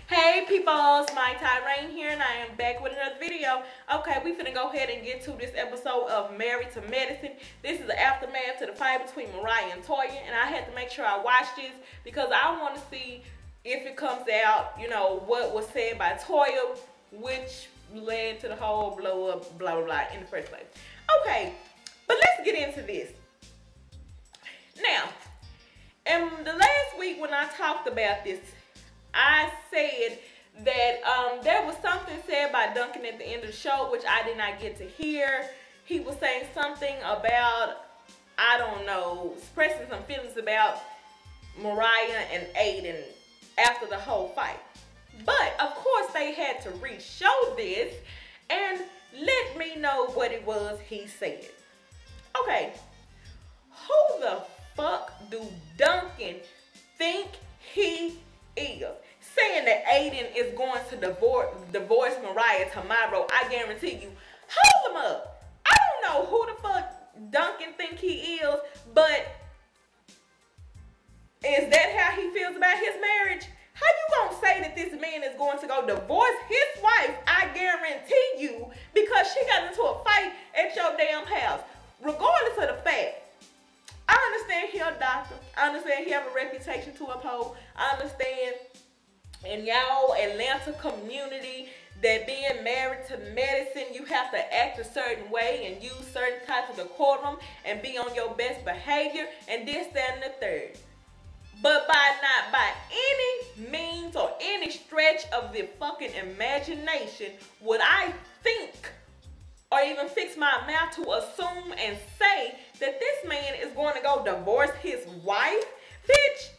Hey peoples, my Tyrone here and I am back with another video. Okay, we finna go ahead and get to this episode of Married to Medicine. This is the aftermath to the fight between Mariah and Toya, and I had to make sure I watched this because I want to see if it comes out, you know, what was said by Toya, which led to the whole blow up, blah, blah, blah, in the first place. Okay, but let's get into this. Now, in the last week when I talked about this, I said that there was something said by Duncan at the end of the show, which I did not get to hear. He was saying something about, I don't know, expressing some feelings about Mariah and Aiden after the whole fight. But, of course, they had to re-show this and let me know what it was he said. Okay, who the fuck do Duncan think he is? Saying that Aiden is going to divorce Mariah tomorrow, I guarantee you. Hold him up. I don't know who the fuck Duncan think he is, but is that how he feels about his marriage? How you gonna say that this man is going to go divorce his wife? I guarantee you, because she got into a fight at your damn house. Regardless of the fact, I understand he a doctor. I understand he have a reputation to uphold. I understand in y'all Atlanta community that being married to medicine, you have to act a certain way and use certain types of decorum and be on your best behavior and this, that, and the third. But not by any means or any stretch of the fucking imagination would I think or even fix my mouth to assume and say that this man is going to go divorce his wife. Bitch,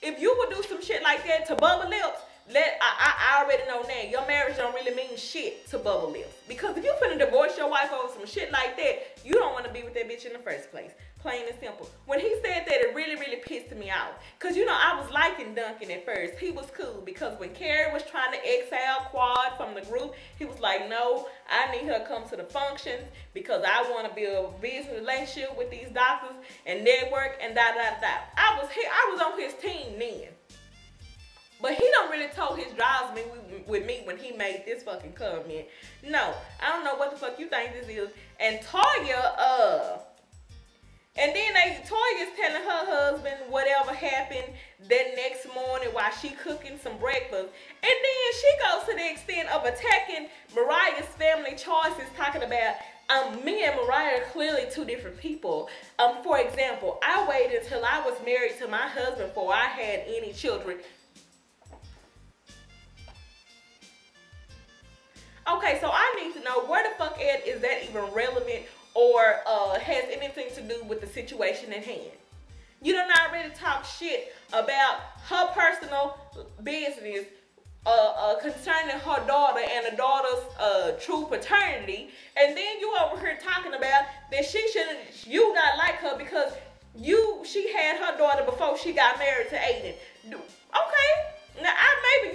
if you would do some shit like that to Bubba Lips, I already know now, your marriage don't really mean shit to Bubba Lips. Because if you finna divorce your wife over some shit like that, you don't want to be with that bitch in the first place. Plain and simple. When he said that, it really, really pissed me off. Because, you know, I was liking Duncan at first. He was cool. Because when Carrie was trying to exile Quad from the group, he was like, no, I need her to come to the functions because I want to build a business relationship with these doctors and network and da-da-da. I was on his team then. But he don't really told his drives with me when he made this fucking comment. No, I don't know what the fuck you think this is. And Toya, and then Toya's telling her husband whatever happened that next morning while she cooking some breakfast. And then she goes to the extent of attacking Mariah's family choices, talking about, me and Mariah are clearly two different people. For example, I waited until I was married to my husband before I had any children. Okay, so I need to know where the fuck is that even relevant or has anything to do with the situation at hand. You done already talk shit about her personal business concerning her daughter and the daughter's true paternity, and then you over here talking about that you not like her because she had her daughter before she got married to Aiden. Okay. Now, maybe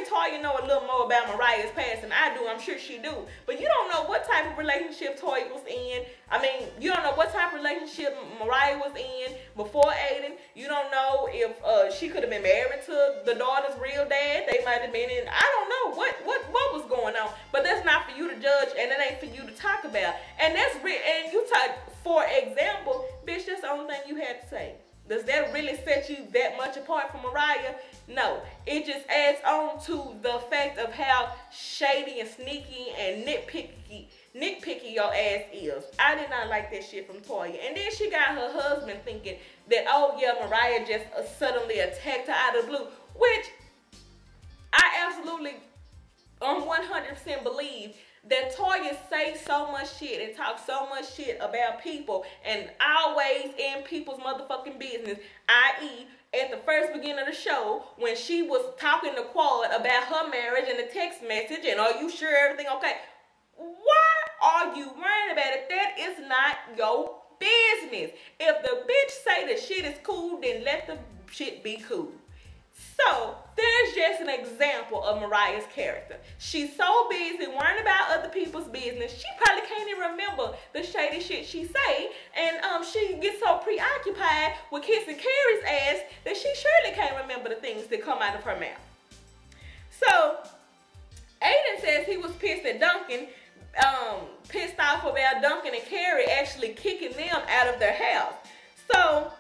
Toya know a little more about Mariah's past than I do. I'm sure she do. But you don't know what type of relationship Toya was in. I mean, you don't know what type of relationship Mariah was in before Aiden. You don't know if she could have been married to the daughter's real dad. They might have been in. I don't know what was going on. But that's not for you to judge, and it ain't for you to talk about. And and you talk, for example, bitch, that's the only thing you had to say. Does that really set you that much apart from Mariah? No. It just adds on to the fact of how shady and sneaky and nitpicky your ass is. I did not like that shit from Toya. And then she got her husband thinking that, oh yeah, Mariah just suddenly attacked her out of the blue. Which I absolutely 100% believe that Toya say so much shit and talk so much shit about people and always in people's motherfucking business, i.e. at the first beginning of the show when she was talking to Quad about her marriage and the text message and are you sure everything okay? Why are you worrying about it? That is not your business. If the bitch say the shit is cool, then let the shit be cool. So there's just an example of Mariah's character. She's so busy worrying about other people's business, she probably can't even remember the shady shit she say, and she gets so preoccupied with kissing Carrie's ass that she surely can't remember the things that come out of her mouth. So Aiden says he was pissed at Duncan, pissed off about Duncan and Carrie actually kicking them out of their house. So,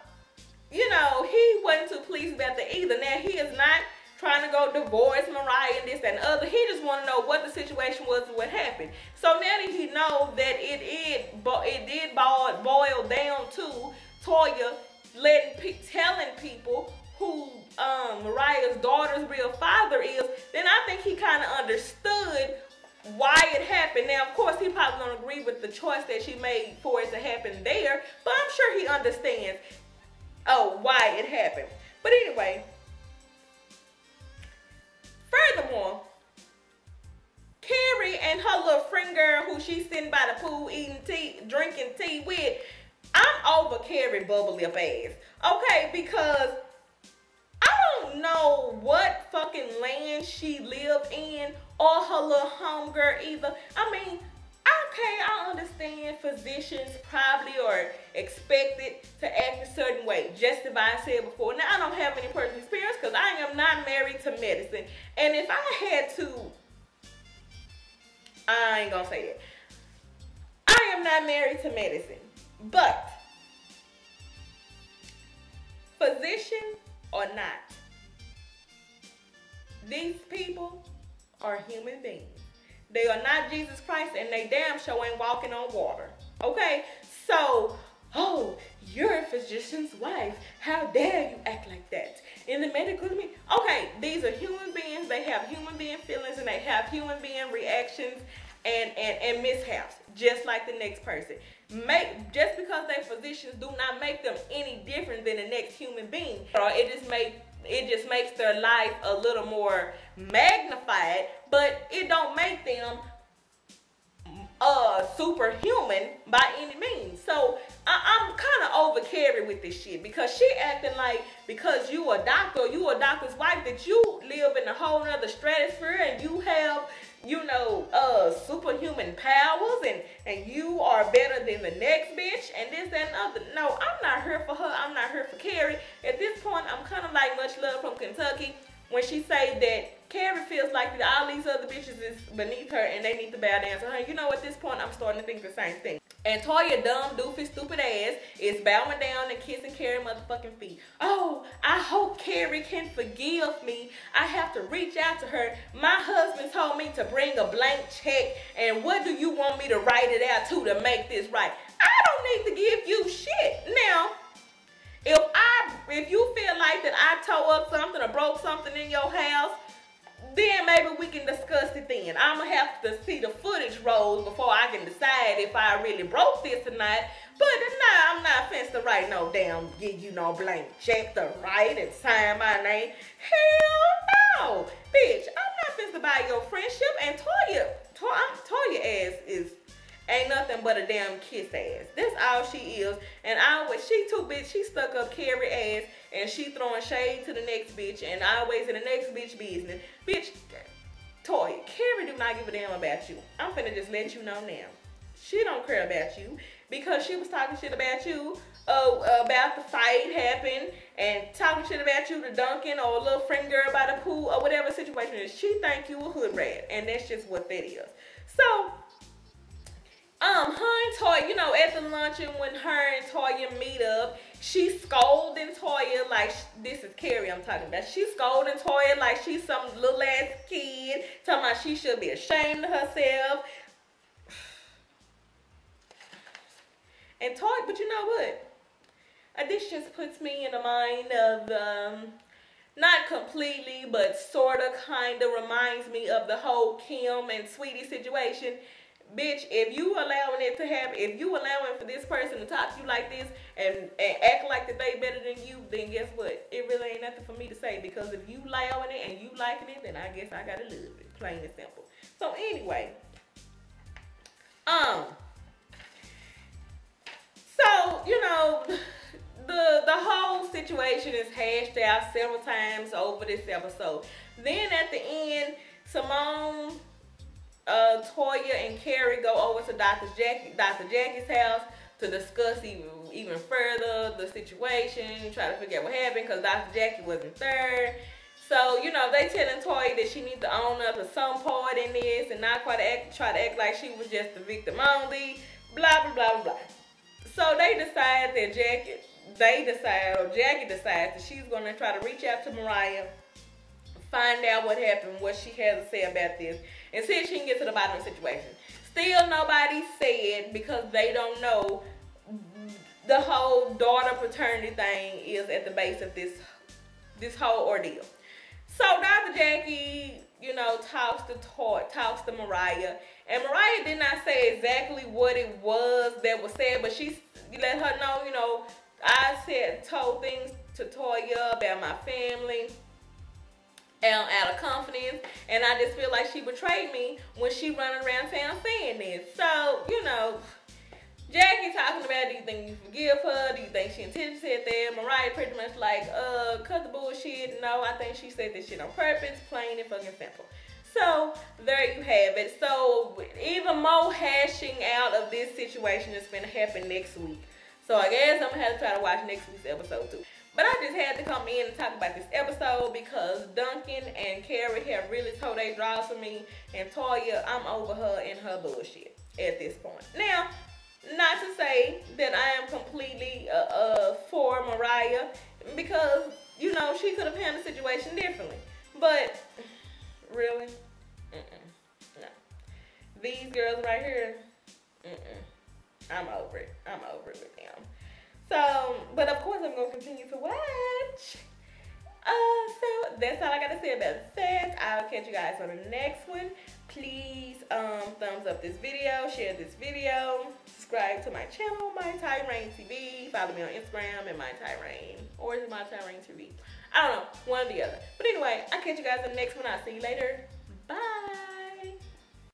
you know, he wasn't too pleased about that either. Now, he is not trying to go divorce Mariah and this and other. He just want to know what the situation was and what happened. So now that he knows that it did boil down to Toya telling people who Mariah's daughter's real father is, then I think he kind of understood why it happened. Now, of course, he probably don't agree with the choice that she made for it to happen there, but I'm sure he understands why it happened. But anyway, furthermore, Carrie and her little friend girl who she's sitting by the pool eating tea, drinking tea with, I'm over Carrie bubbly up ass. Okay, because I don't know what fucking land she lived in or her little homegirl either. I mean, okay, I understand physicians probably are expected to act a certain way. Just as I said before. Now, I don't have any personal experience because I am not married to medicine. And if I had to, I ain't gonna say that. I am not married to medicine. But, physician or not, these people are human beings. They are not Jesus Christ, and they damn sure ain't walking on water. Okay? So, oh, you're a physician's wife. How dare you act like that? In the medical community, okay, these are human beings. They have human being feelings, and they have human being reactions and mishaps, just like the next person. Just because they're physicians do not make them any different than the next human being. It just makes their life a little more magnified, but it don't make them superhuman by any means. So I'm kind of over Carrie with this shit because she acting like because you a doctor, you a doctor's wife, that you live in a whole nother stratosphere and you have, you know, superhuman powers and you are better than the next bitch and this, that, and other. No, I'm not here for her. I'm not here for Carrie. At this point, I'm kind of like Much Love from Kentucky when she say that Carrie feels like that all these other bitches is beneath her and they need to bow down to her. You know, at this point, I'm starting to think the same thing. And Toya, dumb, doofy, stupid ass, is bowing down and kissing Carrie motherfucking feet. Oh, I hope Carrie can forgive me. I have to reach out to her. My husband told me to bring a blank check, and what do you want me to write it out to make this right? I don't need to give you shit. Now, if you feel like that I tore up something or broke something in your house, then maybe we can discuss it then. I'm going to have to see the footage roll before I can decide if I really broke this or not. But nah, I'm not fenced to write no damn, give you no blank check to write and sign my name. Hell no. Bitch, I'm not fenced to buy your friendship. And Toya ass ain't nothing but a damn kiss ass. That's all she is. And she too bitch. She stuck up Carrie ass and she throwing shade to the next bitch and always in the next bitch business. Bitch, Toya, Carrie do not give a damn about you. I'm finna just let you know now. She don't care about you because she was talking shit about you about the fight happened and talking shit about you to Duncan or a little friend girl by the pool or whatever situation is. She think you a hood rat and that's just what that is. So, her and Toya, you know, at the luncheon when her and Toya meet up, she's scolding Toya like, this is Carrie I'm talking about. She's scolding Toya like she's some little ass kid, talking about she should be ashamed of herself. And Toya, but you know what? This just puts me in the mind of, not completely, but sort of, kind of reminds me of the whole Kim and Sweetie situation. Bitch, if you allowing it to happen, if you allowing for this person to talk to you like this and act like that they better than you, then guess what? It really ain't nothing for me to say, because if you allowing it and you liking it, then I guess I gotta live it, plain and simple. So anyway, so, you know, the whole situation is hashed out several times over this episode. Then at the end, Simone, Toya, and Carrie go over to Dr. Jackie's house to discuss even further the situation, try to figure out what happened because Dr. Jackie wasn't there. So, you know, they telling Toya that she needs to own up to some part in this and not try to act like she was just the victim only, blah, blah, blah, blah. So they decide that Jackie decides that she's going to try to reach out to Mariah, find out what happened, what she has to say about this, and see if she can get to the bottom of the situation. Still nobody said, because they don't know, the whole daughter paternity thing is at the base of this whole ordeal. So Dr. Jackie, you know, talks to Mariah, and Mariah did not say exactly what it was that was said, but she let her know, you know, I told things to Toya about my family out of confidence, and I just feel like she betrayed me when she running around town saying this. So, you know, Jackie talking about, do you think you forgive her? Do you think she intentionally said that? Mariah pretty much like, cut the bullshit. No, I think she said this shit on purpose, plain and fucking simple. So, there you have it. So, even more hashing out of this situation is going to happen next week. So, I guess I'm going to have to try to watch next week's episode too. But I just had to come in and talk about this episode because Duncan and Carrie have really told their draws for me. And Toya, I'm over her and her bullshit at this point. Now, not to say that I am completely for Mariah, because, you know, she could have handled the situation differently. But, really? No. These girls right here, I'm over it. I'm over it with them. So, but of course I'm going to continue to watch. So that's all I got to say about that. I'll catch you guys on the next one. Please thumbs up this video, share this video, subscribe to my channel, My Tyrane TV. Follow me on Instagram at My Tyrane, or is it My Tyrane TV? I don't know, one or the other. But anyway, I'll catch you guys on the next one. I'll see you later.